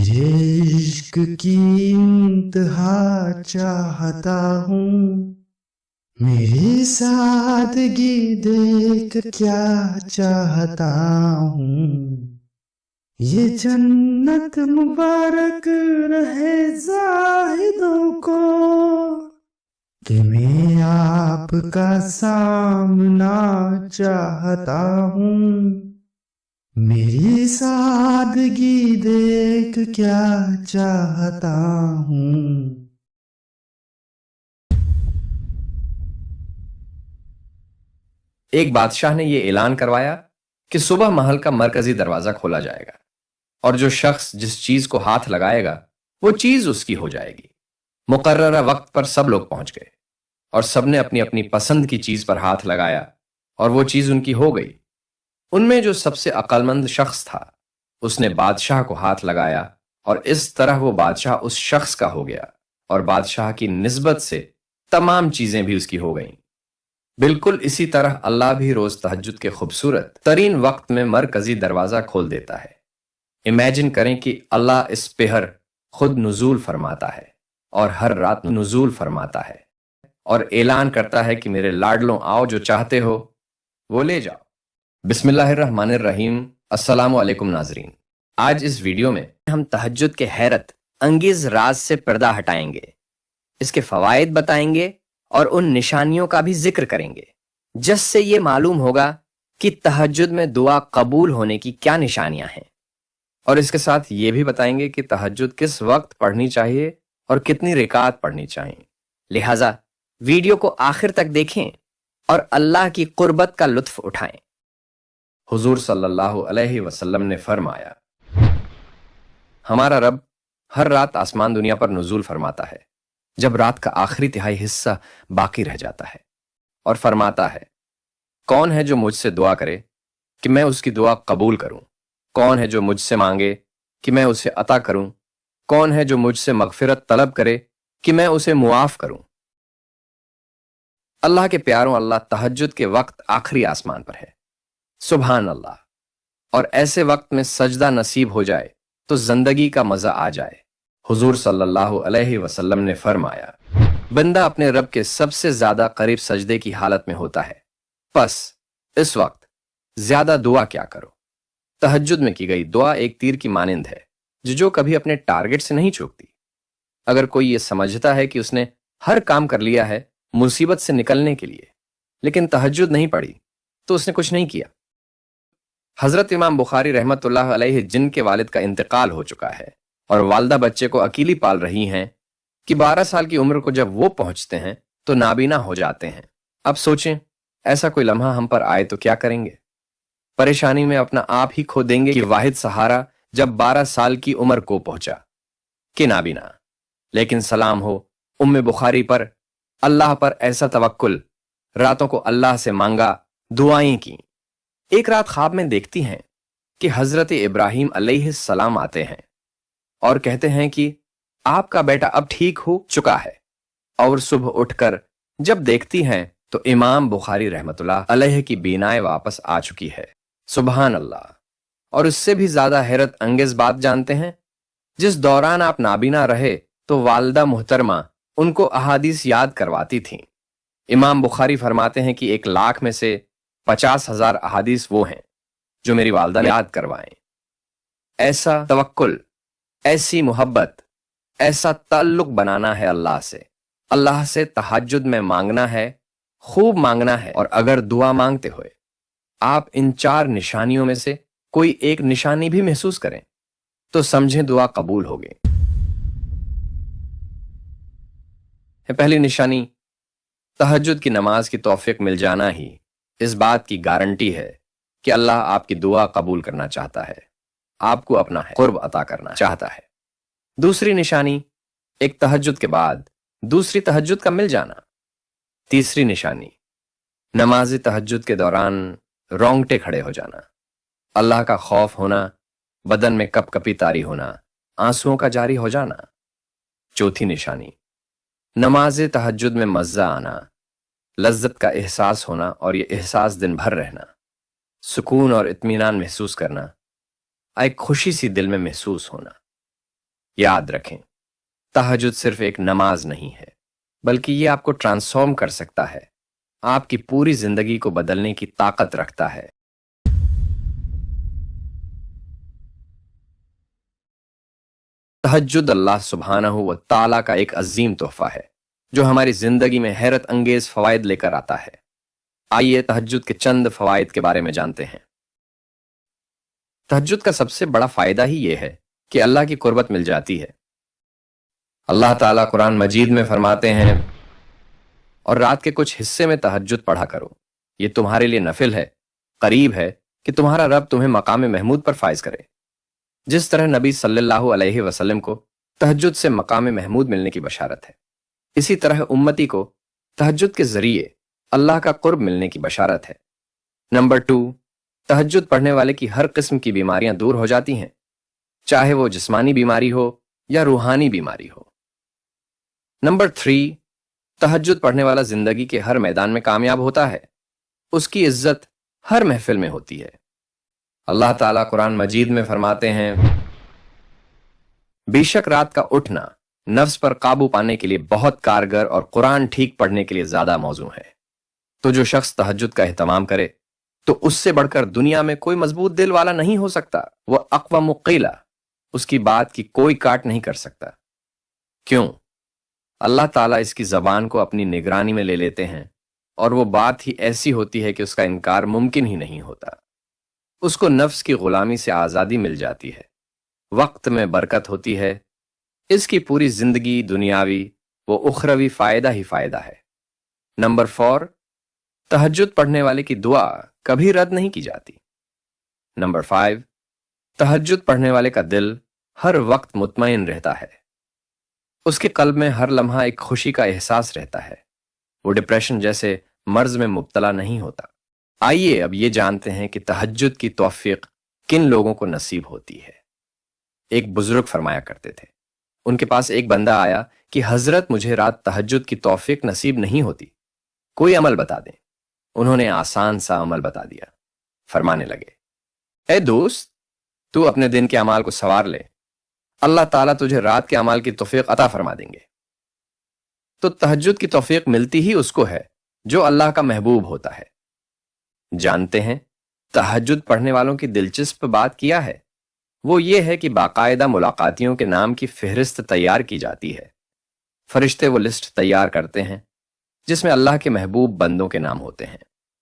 تیرے عشق کی انتہا چاہتا ہوں، میری سادگی دیکھ کیا چاہتا ہوں، یہ جنت مبارک رہے زاہدوں کو کہ میں آپ کا سامنا چاہتا ہوں، میری سادگی دیکھ کیا چاہتا ہوں۔ ایک بادشاہ نے یہ اعلان کروایا کہ صبح محل کا مرکزی دروازہ کھولا جائے گا اور جو شخص جس چیز کو ہاتھ لگائے گا وہ چیز اس کی ہو جائے گی۔ مقررہ وقت پر سب لوگ پہنچ گئے اور سب نے اپنی اپنی پسند کی چیز پر ہاتھ لگایا اور وہ چیز ان کی ہو گئی۔ ان میں جو سب سے عقل مند شخص تھا اس نے بادشاہ کو ہاتھ لگایا اور اس طرح وہ بادشاہ اس شخص کا ہو گیا اور بادشاہ کی نسبت سے تمام چیزیں بھی اس کی ہو گئیں۔ بالکل اسی طرح اللہ بھی روز تہجد کے خوبصورت ترین وقت میں مرکزی دروازہ کھول دیتا ہے۔ امیجن کریں کہ اللہ اس پہر خود نزول فرماتا ہے اور ہر رات نزول فرماتا ہے اور اعلان کرتا ہے کہ میرے لاڈلوں آؤ، جو چاہتے ہو وہ لے جاؤ۔ بسم اللہ الرحمن الرحیم۔ السلام علیکم ناظرین، آج اس ویڈیو میں ہم تہجد کے حیرت انگیز راز سے پردہ ہٹائیں گے، اس کے فوائد بتائیں گے اور ان نشانیوں کا بھی ذکر کریں گے جس سے یہ معلوم ہوگا کہ تہجد میں دعا قبول ہونے کی کیا نشانیاں ہیں، اور اس کے ساتھ یہ بھی بتائیں گے کہ تہجد کس وقت پڑھنی چاہیے اور کتنی رکعت پڑھنی چاہیے۔ لہٰذا ویڈیو کو آخر تک دیکھیں اور اللہ کی قربت کا لطف اٹھائیں۔ حضور صلی اللہ علیہ وسلم نے فرمایا، ہمارا رب ہر رات آسمان دنیا پر نزول فرماتا ہے جب رات کا آخری تہائی حصہ باقی رہ جاتا ہے، اور فرماتا ہے، کون ہے جو مجھ سے دعا کرے کہ میں اس کی دعا قبول کروں؟ کون ہے جو مجھ سے مانگے کہ میں اسے عطا کروں؟ کون ہے جو مجھ سے مغفرت طلب کرے کہ میں اسے معاف کروں؟ اللہ کے پیاروں، اللہ تہجد کے وقت آخری آسمان پر ہے، سبحان اللہ، اور ایسے وقت میں سجدہ نصیب ہو جائے تو زندگی کا مزہ آ جائے۔ حضور صلی اللہ علیہ وسلم نے فرمایا، بندہ اپنے رب کے سب سے زیادہ قریب سجدے کی حالت میں ہوتا ہے، پس اس وقت زیادہ دعا کیا کرو۔ تہجد میں کی گئی دعا ایک تیر کی مانند ہے جو کبھی اپنے ٹارگٹ سے نہیں چوکتی۔ اگر کوئی یہ سمجھتا ہے کہ اس نے ہر کام کر لیا ہے مصیبت سے نکلنے کے لیے لیکن تہجد نہیں پڑھی تو اس نے کچھ نہیں کیا۔ حضرت امام بخاری رحمت اللہ علیہ، جن کے والد کا انتقال ہو چکا ہے اور والدہ بچے کو اکیلی پال رہی ہیں، کہ 12 سال کی عمر کو جب وہ پہنچتے ہیں تو نابینا ہو جاتے ہیں۔ اب سوچیں، ایسا کوئی لمحہ ہم پر آئے تو کیا کریں گے؟ پریشانی میں اپنا آپ ہی کھو دیں گے کہ واحد سہارا جب 12 سال کی عمر کو پہنچا کہ نابینا۔ لیکن سلام ہو ام بخاری پر، اللہ پر ایسا توکل، راتوں کو اللہ سے مانگا، دعائیں کی۔ ایک رات خواب میں دیکھتی ہیں کہ حضرت ابراہیم علیہ السلام آتے ہیں اور کہتے ہیں کہ آپ کا بیٹا اب ٹھیک ہو چکا ہے، اور صبح اٹھ کر جب دیکھتی ہیں تو امام بخاری رحمت اللہ علیہ کی بینائے واپس آ چکی ہے، سبحان اللہ۔ اور اس سے بھی زیادہ حیرت انگیز بات جانتے ہیں؟ جس دوران آپ نابینا رہے تو والدہ محترمہ ان کو احادیث یاد کرواتی تھیں۔ امام بخاری فرماتے ہیں کہ 1,00,000 میں سے 50,000 احادیث وہ ہیں جو میری والدہ نے یاد کروائیں۔ ایسا توکل، ایسی محبت، ایسا تعلق بنانا ہے اللہ سے تہجد میں مانگنا ہے، خوب مانگنا ہے، اور اگر دعا مانگتے ہوئے آپ ان 4 نشانیوں میں سے کوئی ایک نشانی بھی محسوس کریں تو سمجھیں دعا قبول ہو گئی۔ پہلی نشانی، تہجد کی نماز کی توفیق مل جانا ہی اس بات کی گارنٹی ہے کہ اللہ آپ کی دعا قبول کرنا چاہتا ہے، آپ کو اپنا قرب عطا کرنا چاہتا ہے۔ دوسری نشانی، ایک تہجد کے بعد دوسری تہجد کا مل جانا۔ تیسری نشانی، نماز تہجد کے دوران رونگٹے کھڑے ہو جانا، اللہ کا خوف ہونا، بدن میں کپ کپی طاری ہونا، آنسوؤں کا جاری ہو جانا۔ چوتھی نشانی، نماز تہجد میں مزہ آنا، لذت کا احساس ہونا، اور یہ احساس دن بھر رہنا، سکون اور اطمینان محسوس کرنا، ایک خوشی سی دل میں محسوس ہونا۔ याद रखें, तहज्जुद सिर्फ एक नमाज नहीं है, बल्कि ये आपको ट्रांसफॉर्म कर सकता है, आपकी पूरी जिंदगी को बदलने की ताकत रखता है। तहज्जुद अल्लाह सुब्हानहू व ताला का एक अजीम तोहफा है जो हमारी जिंदगी में हैरत अंगेज फवायद लेकर आता है। आइए तहज्जुद के चंद फवायद के बारे में जानते हैं। तहज्जुद का सबसे बड़ा फायदा ही यह है कि अल्लाह की कुर्बत मिल जाती है। अल्लाह ताला कुरान मजीद में फरमाते हैं, और रात के कुछ हिस्से में तहज्जुद पढ़ा करो, ये तुम्हारे लिए नफिल है, करीब है कि तुम्हारा रब तुम्हें मकाम महमूद पर फाइज करे। जिस तरह नबी सल्लल्लाहु अलैहि वसल्लम को तहज्जुद से मकाम महमूद मिलने की बशारत है, इसी तरह उम्मती को तहज्जुद के जरिए अल्लाह का कुर्ब मिलने की बशारत है। नंबर 2, तहज्जुद पढ़ने वाले की हर किस्म की बीमारियां दूर हो जाती हैं, चाहे वो जिस्मानी बीमारी हो या रूहानी बीमारी हो। नंबर 3, तहज्जुद पढ़ने वाला जिंदगी के हर मैदान में कामयाब होता है, उसकी इज्जत हर महफिल में होती है। अल्लाह ताला कुरान मजीद में फरमाते हैं, बेशक रात का उठना नफ्स पर काबू पाने के लिए बहुत कारगर और कुरान ठीक पढ़ने के लिए ज्यादा मौजू है। तो जो शख्स तहज्जुद का एहतमाम करे तो उससे बढ़कर दुनिया में कोई मजबूत दिल वाला नहीं हो सकता। वह अक़वा मुक़ीला, उसकी बात की कोई काट नहीं कर सकता। क्यों? अल्लाह ताला इसकी जबान को अपनी निगरानी में ले लेते हैं और वो बात ही ऐसी होती है कि उसका इनकार मुमकिन ही नहीं होता। उसको नफ्स की गुलामी से आज़ादी मिल जाती है, वक्त में बरकत होती है, इसकी पूरी जिंदगी दुनियावी व उखरवी फायदा ही फायदा है। नंबर 4, तहज्जुद पढ़ने वाले की दुआ कभी रद्द नहीं की जाती। नंबर 5, तहज्जुद पढ़ने वाले का दिल हर वक्त मुतमईन रहता है, उसके कल्ब में हर लम्हा एक खुशी का एहसास रहता है, वो डिप्रेशन जैसे मर्ज में मुब्तला नहीं होता। आइए अब ये जानते हैं कि तहज्जुद की तौफीक किन लोगों को नसीब होती है। एक बुजुर्ग फरमाया करते थे, उनके पास एक बंदा आया कि हजरत मुझे रात तहज्जुद की तौफीक नसीब नहीं होती, कोई अमल बता दें। उन्होंने आसान सा अमल बता दिया। फरमाने लगे, ए दोस्त, तू अपने दिन के अमाल को सवार ले, अल्लाह ताला तुझे रात के अमाल की तौफीक अता फरमा देंगे। तो तहज्जुद की तौफीक मिलती ही उसको है जो अल्लाह का महबूब होता है। जानते हैं तहज्जुद पढ़ने वालों की दिलचस्प बात क्या है? वो ये है कि बाकायदा मुलाकातियों के नाम की फहरिस्त तैयार की जाती है। फरिश्ते वो लिस्ट तैयार करते हैं जिसमें अल्लाह के महबूब बंदों के नाम होते हैं,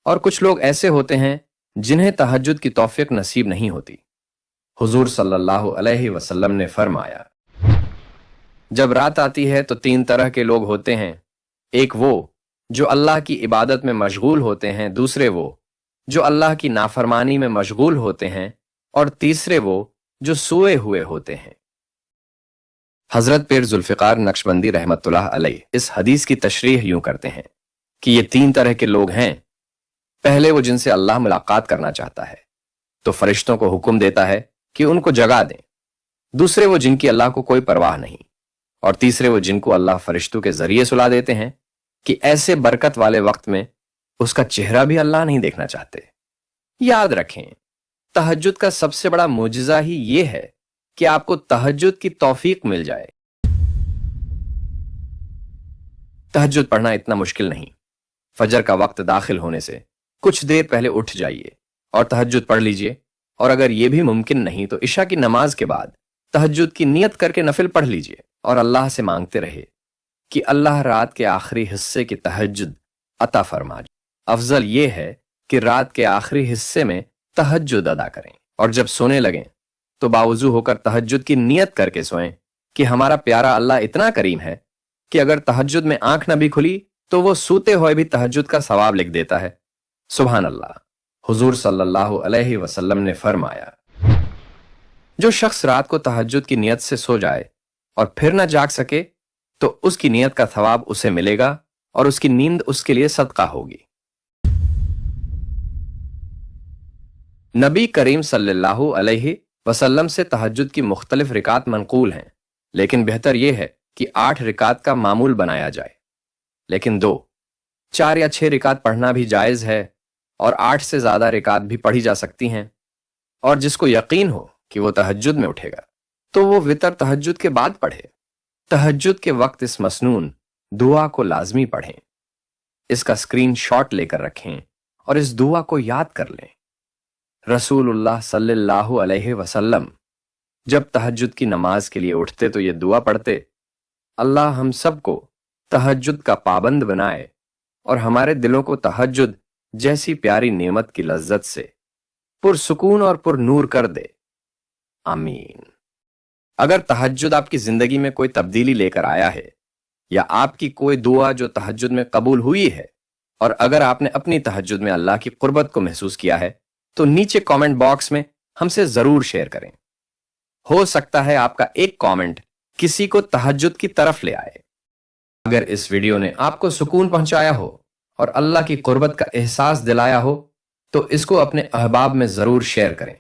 और कुछ लोग ऐसे होते हैं जिन्हें तहज्जुद की तौफीक नसीब नहीं होती। हुजूर सल्लल्लाहु अलैहि वसल्लम ने फरमाया, जब रात आती है तो 3 तरह के लोग होते हैं। एक वो जो अल्लाह की इबादत में मशगूल होते हैं, दूसरे वो जो अल्लाह की नाफरमानी में मशगूल होते हैं, और तीसरे वो जो सोए हुए होते हैं। हजरत पीर जुल्फिकार नक्शबंदी रहमतुल्लाह अलैह इस हदीस की तशरीह यूं करते हैं कि ये 3 तरह के लोग हैं। पहले वो जिनसे अल्लाह मुलाकात करना चाहता है तो फरिश्तों को हुक्म देता है कि उनको जगा दें। दूसरे वो जिनकी अल्लाह को कोई परवाह नहीं, और तीसरे वो जिनको अल्लाह फरिश्तों के जरिए सुला देते हैं कि ऐसे बरकत वाले वक्त में उसका चेहरा भी अल्लाह नहीं देखना चाहते। याद रखें, तहज्जुद का सबसे बड़ा मोजिजा ही ये है कि आपको तहज्जुद की तौफीक मिल जाए। तहज्जुद पढ़ना इतना मुश्किल नहीं। फजर का वक्त दाखिल होने से कुछ देर पहले उठ जाइए और तहज्जुद पढ़ लीजिए, और अगर यह भी मुमकिन नहीं तो इशा की नमाज के बाद तहज्जुद की नियत करके नफिल पढ़ लीजिए और अल्लाह से मांगते रहे कि अल्लाह रात के आखिरी हिस्से की तहज्जुद अता फरमा। अफजल यह है कि रात के आखिरी हिस्से में तहज्जुद अदा करें, और जब सोने लगें तो बावजू होकर तहज्जुद की नियत करके सोएं कि हमारा प्यारा अल्लाह इतना करीम है कि अगर तहज्जुद में आंख न भी खुली तो वो सूते हुए भी तहज्जुद का सवाब लिख देता है। सुभान अल्लाह। हुजूर सल्लल्लाहु अलैहि वसल्लम ने फरमाया, जो शख्स रात को तहज्जुद की नियत से सो जाए और फिर न जाग सके तो उसकी नियत का सवाब उसे मिलेगा और उसकी नींद उसके लिए सदका होगी। नबी करीम सल्लल्लाहु अलैहि वसल्लम से तहज्जुद की मुख्तलिफ रिकात मनकूल हैं, लेकिन बेहतर यह है कि 8 रिकात का मामूल बनाया जाए। लेकिन 2, 4 या 6 रिकात पढ़ना भी जायज़ है, और 8 से ज़्यादा रिकात भी पढ़ी जा सकती हैं, और जिसको यकीन हो कि वो तहज्जुद में उठेगा तो वो वितर तहज्जुद के बाद पढ़े। तहज्जुद के वक्त इस मसनून दुआ को लाजमी पढ़ें। इसका स्क्रीन शॉट लेकर रखें और इस दुआ को याद कर लें। रसूलुल्लाह सल्लल्लाहु अलैहि वसल्लम जब तहज्जुद की नमाज के लिए उठते तो ये दुआ पढ़ते, अल्लाह हम सबको तहज्जुद का पाबंद बनाए और हमारे दिलों को तहज्जुद जैसी प्यारी नेमत की लज्जत से पुरसुकून और पुरनूर कर दे, आमीन। अगर तहज्जुद आपकी जिंदगी में कोई तब्दीली लेकर आया है या आपकी कोई दुआ जो तहज्जुद में कबूल हुई है, और अगर आपने अपनी तहज्जुद में अल्लाह की कुर्बत को महसूस किया है, तो नीचे कमेंट बॉक्स में हमसे जरूर शेयर करें। हो सकता है आपका एक कमेंट किसी को तहज्जुद की तरफ ले आए। अगर इस वीडियो ने आपको सुकून पहुंचाया हो और अल्लाह की कुर्बत का एहसास दिलाया हो, तो इसको अपने अहबाब में जरूर शेयर करें,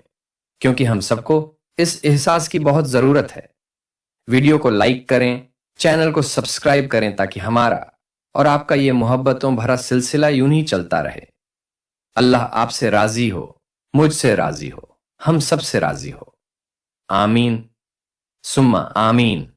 क्योंकि हम सबको इस एहसास की बहुत जरूरत है। वीडियो को लाइक करें, चैनल को सब्सक्राइब करें, ताकि हमारा और आपका ये मोहब्बतों भरा सिलसिला यूं ही चलता रहे। अल्लाह आपसे राजी हो, मुझसे राजी हो, हम सबसे राजी हो। आमीन सुम्मा आमीन।